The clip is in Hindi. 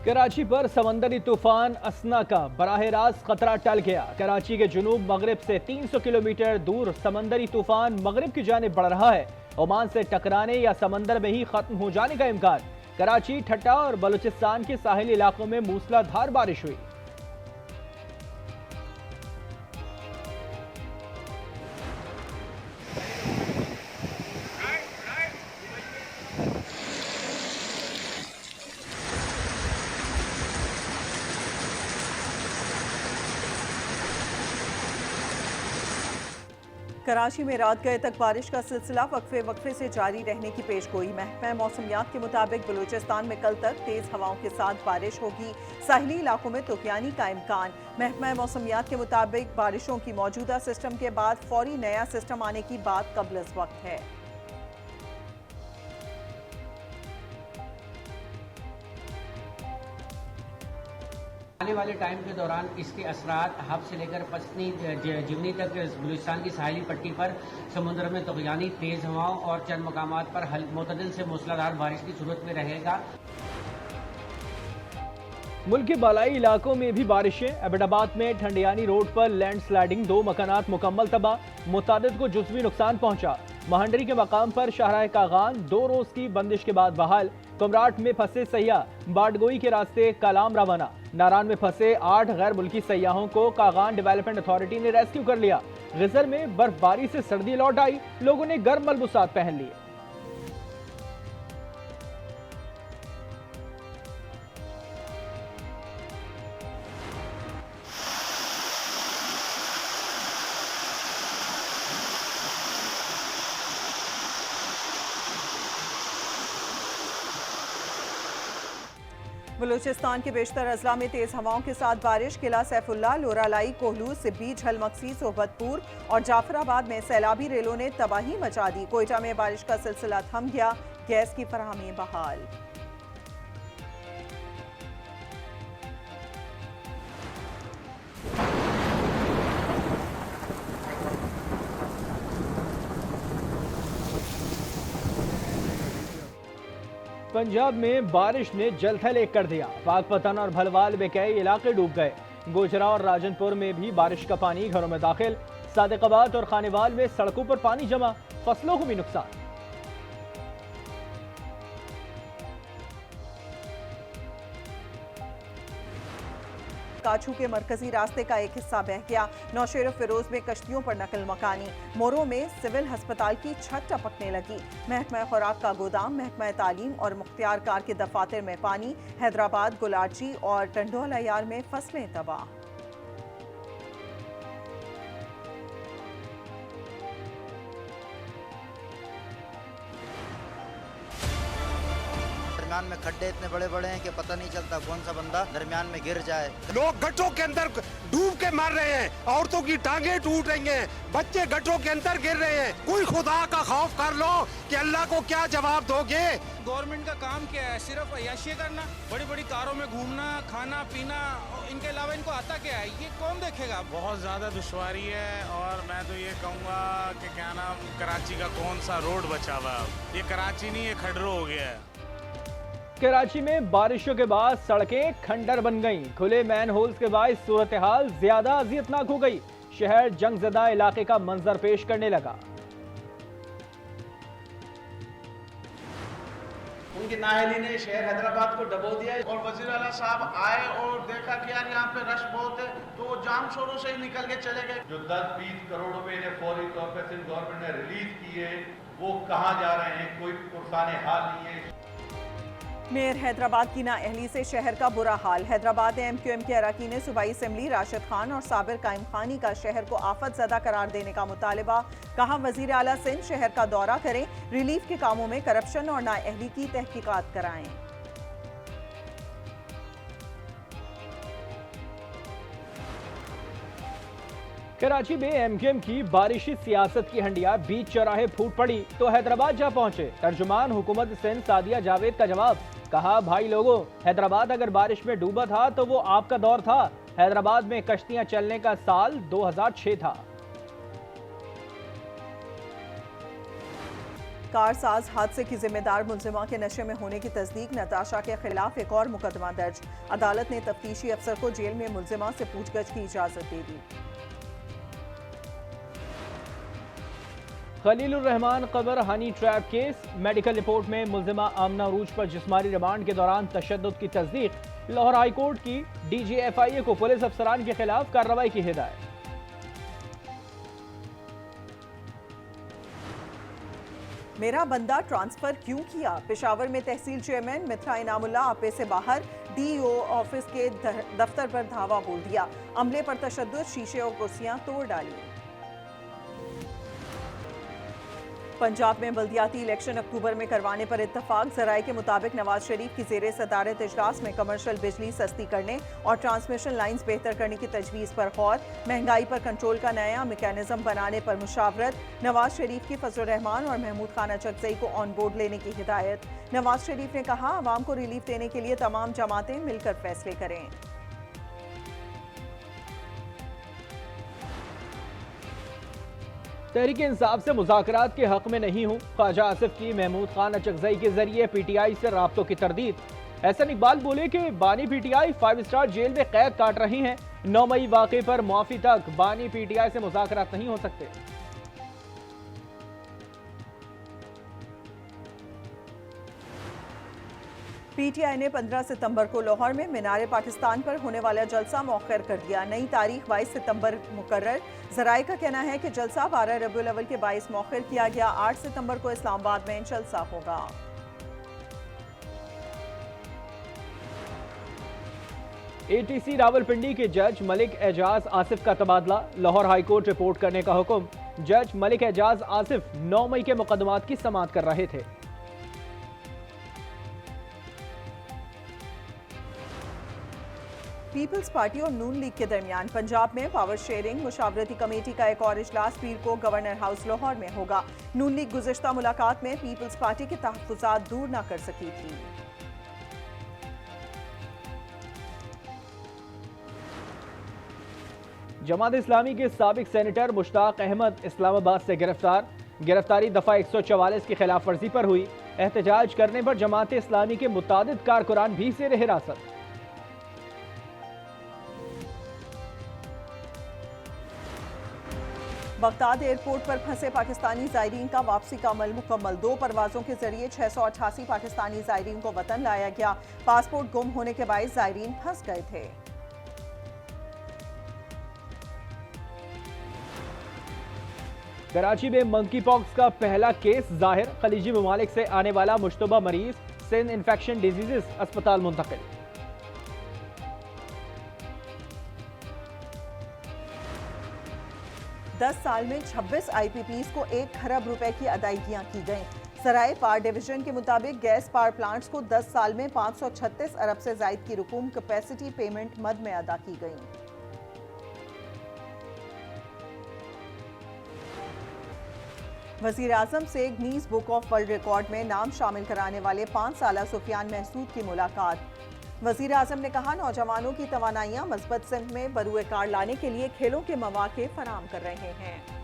कराची पर समंदरी तूफान असना का बराह रास्त खतरा टल गया। कराची के जुनूब मगरिब से 300 किलोमीटर दूर समंदरी तूफान मगरिब की जानिब बढ़ रहा है। ओमान से टकराने या समंदर में ही खत्म हो जाने का इम्कान। कराची, ठट्टा और बलूचिस्तान के साहिली इलाकों में मूसलाधार बारिश हुई। कराची में रात गए तक बारिश का सिलसिला वक्फे वक्फे से जारी रहने की पेशगोई। महकमा मौसमियात के मुताबिक बलूचिस्तान में कल तक तेज हवाओं के साथ बारिश होगी। साहिली इलाकों में तूफानी का इम्कान। महकमा मौसमियात के मुताबिक बारिशों की मौजूदा सिस्टम के बाद फौरी नया सिस्टम आने की बात कबल वक्त है। आने वाले टाइम के दौरान इसके असरात हब से लेकर पश्चिमी जीवनी तक बलूचिस्तान की साहिली पट्टी पर समुद्र में तूफ़ानी तेज हवाओं और चंद मकामात पर मुतदिल से मूसलाधार बारिश की सूरत में रहेगा। मुल्क के बालाई इलाकों में भी बारिशें। एबटाबाद में ठंडियानी रोड पर लैंडस्लाइडिंग, 2 मकानात मुकम्मल तबाह, मुतादिद को जुज़वी नुकसान पहुंचा। महंडरी के मकाम पर शाहराह कागान 2 रोज की बंदिश के बाद बहाल। कुमराट में फंसे सयाह बाडगोई के रास्ते कालाम रवाना। नारान में फंसे 8 गैर मुल्की सयाहों को कागान डेवलपमेंट अथॉरिटी ने रेस्क्यू कर लिया। गिजर में बर्फबारी से सर्दी लौट आई, लोगों ने गर्म मलबूसात पहन लिए। बलूचिस्तान के बेशतर अजला में तेज हवाओं के साथ बारिश। किला सैफुल्ला, लोरालाई, कोहलू, सिब्बी, झलमक्सी, सोबतपुर और जाफराबाद में सैलाबी रेलों ने तबाही मचा दी। कोयटा में बारिश का सिलसिला थम गया, गैस की फराहमी बहाल। पंजाब में बारिश ने जलथल एक कर दिया। पाकपतन और भलवाल में कई इलाके डूब गए। गोजरा और राजनपुर में भी बारिश का पानी घरों में दाखिल। सादिकाबाद और खानेवाल में सड़कों पर पानी जमा, फसलों को भी नुकसान। काछू के मरकजी रास्ते का एक हिस्सा बह गया। नौशेर फिरोज में कश्तियों पर नकल मकानी। मोरों में सिविल अस्पताल की छत टपकने लगी। महकमा खुराक का गोदाम, महकमा तालीम और मुख्तियार कार के दफातर में पानी। हैदराबाद, गुलाची और टंडोला यार में फसलें तबाह। दरमियान में खड्डे इतने बड़े बड़े हैं कि पता नहीं चलता कौन सा बंदा दरमियान में गिर जाए। लोग गड्ढों के अंदर डूब के मर रहे हैं, औरतों की टांगे टूट रही हैं, बच्चे गड्ढों के अंदर गिर रहे हैं। कोई खुदा का खौफ कर लो कि अल्लाह को क्या जवाब दोगे। गवर्नमेंट का काम क्या है? सिर्फ अय्याशी करना, बड़ी बड़ी कारों में घूमना, खाना पीना, इनके अलावा इनको आता क्या है? ये कौन देखेगा? बहुत ज़्यादा दुश्वारी है और मैं तो ये कहूँगा कि क्या नाम, कराची का कौन सा रोड बचा हुआ है? ये कराची नहीं, ये खडरो हो गया है। कराची में बारिशों के बाद सड़कें खंडर बन गईं। खुले मैन होल्स के बायस सूरत हाल ज्यादा अजियतनाक हो गई। शहर जंगजदा इलाके का मंजर पेश करने लगा। उनकी नाअहली ने शहर हैदराबाद को डबो दिया और वजीर आला साहब आए और देखा कि यार यहाँ पे रश बहुत है, तो वो जाम शोरों से ही निकल के चले गए। जो 10-20 करोड़ रुपए ने फौरी तौर पर सिंध गवर्नमेंट ने रिलीज किए, वो कहाँ जा रहे हैं? कोई पुरसाने हाल नहीं है। मेयर हैदराबाद की नाअहली से शहर का बुरा हाल। हैदराबाद MQM के अरकान सूबाई असम्बली राशिद खान और साबिर कायम खानी का शहर को आफत ज़दा करार देने का मुतालबा। कहा वजीर आला सिंध शहर का दौरा करें, रिलीफ के कामों में करप्शन और नाअहली की तहकीकात कराएं। कराची में MQM की बारिशी सियासत की हंडिया बीच चौराहे फूट पड़ी तो हैदराबाद जा पहुंचे तर्जुमान हुकूमत सिंध सादिया जावेद का जवाब। कहा, भाई लोगों, हैदराबाद अगर बारिश में डूबा था तो वो आपका दौर था। हैदराबाद में कश्तियां चलने का साल 2006 था। कारसाज हादसे की जिम्मेदार मुलजिमा के नशे में होने की तस्दीक। नताशा के खिलाफ एक और मुकदमा दर्ज। अदालत ने तफ्तीशी अफसर को जेल में मुलजिमा से पूछगछ की इजाजत दे दी। खलीलुर रहमान कबर honey trap case. Medical report में मुलजिमा आमना अरूज पर जिस्मानी रिमांड के दौरान तशद्दुद की तस्दीक। लाहौर हाई कोर्ट की DGFIA को पुलिस अफसरान के खिलाफ कार्रवाई की हिदायत। मेरा बंदा ट्रांसफर क्यों किया? पेशावर में तहसील चेयरमैन मित्रा इनामुल्ला आपे से बाहर DEO ऑफिस के दफ्तर पर धावा बोल दिया। अमले पर तशद्दुद, शीशे और कुर्सियां तोड़ डाली। पंजाब में बल्दियाती इलेक्शन अक्टूबर में करवाने पर इत्तफाक। ज़राए के मुताबिक नवाज शरीफ की ज़ेरे सदारत इजलास में कमर्शियल बिजली सस्ती करने और ट्रांसमिशन लाइन्स बेहतर करने की तजवीज़ पर गौर। महंगाई पर कंट्रोल का नया मेकैनिज्म बनाने पर मुशावरत। नवाज शरीफ की फजल रहमान और महमूद खान अचकज़ई को ऑन बोर्ड लेने की हिदायत। नवाज शरीफ ने कहा, आवाम को रिलीफ देने के लिए तमाम जमातें मिलकर फैसले करें। तहरीक इंसाफ से मुज़ाकरात के हक में नहीं हूँ। ख्वाजा आसिफ की महमूद खान अचकज़ई के जरिए PTI से राब्तों की तरदीद। एहसन इकबाल बोले कि बानी PTI 5 स्टार जेल में कैद काट रही हैं। 9 मई वाक़े पर मुआफ़ी तक बानी PTI से मुज़ाकरात नहीं हो सकते। PTI ने 15 सितंबर को लाहौर में मीनार पाकिस्तान पर होने वाला जलसा मौखर कर दिया। नई तारीख 22 सितंबर मुकर्रर। ज़राए का कहना है कि जलसा 12 रबीउल अव्वल के 22 मौखर किया गया। 8 सितंबर को इस्लामाबाद में जलसा होगा। ATC रावलपिंडी के जज मलिक एजाज आसिफ का तबादला। लाहौर हाई कोर्ट रिपोर्ट करने का हुक्म। जज मलिक एजाज आसिफ 9 मई के मुकदमात की समाअत कर रहे थे। पीपल्स पार्टी और नून लीग के दरमियान पंजाब में पावर शेयरिंग मुशावरती कमेटी का एक और इजलास पीर को गवर्नर हाउस लाहौर में होगा। नून लीग गुज़िश्ता मुलाकात में पीपल्स पार्टी के तहफ़्फ़ुज़ात दूर न कर सकी थी। जमात इस्लामी के साबिक सेनेटर मुश्ताक अहमद इस्लामाबाद से गिरफ्तार। गिरफ्तारी दफ़ा 144 की खिलाफ वर्जी पर हुई। एहतजाज करने पर जमात इस्लामी के मुतादिद कारकुनान भी ज़ेर हिरासत। बगदाद एयरपोर्ट पर फंसे पाकिस्तानी ज़ायरीन का वापसी का अमल मुकम्मल। 2 परवाज़ों के जरिए 688 पाकिस्तानी ज़ायरीन को वतन लाया गया। पासपोर्ट गुम होने के बायस ज़ायरीन फंस गए थे। कराची में मंकी पॉक्स का पहला केस जाहिर। खलीजी ममालिक से आने वाला मुश्तबा मरीज सिंध इन्फेक्शन डिजीजेस अस्पताल मुंतकिल। दस साल में 26 IPPs को 1 खरब रुपए की अदायगियां की गईं। सराय पावर डिवीजन के मुताबिक गैस पावर प्लांट्स को 10 साल में 536 अरब से जायद की रकूम कैपेसिटी पेमेंट मद में अदा की गई। वज़ीर आज़म से Guinness book of world record में नाम शामिल कराने वाले 5 साला सुफियान महसूद की मुलाकात। वज़ीर आज़म ने कहा, नौजवानों की तवानाइयाँ मस्बत सिंध में बरूए कार लाने के लिए खेलों के मौक़े फराहम कर रहे हैं।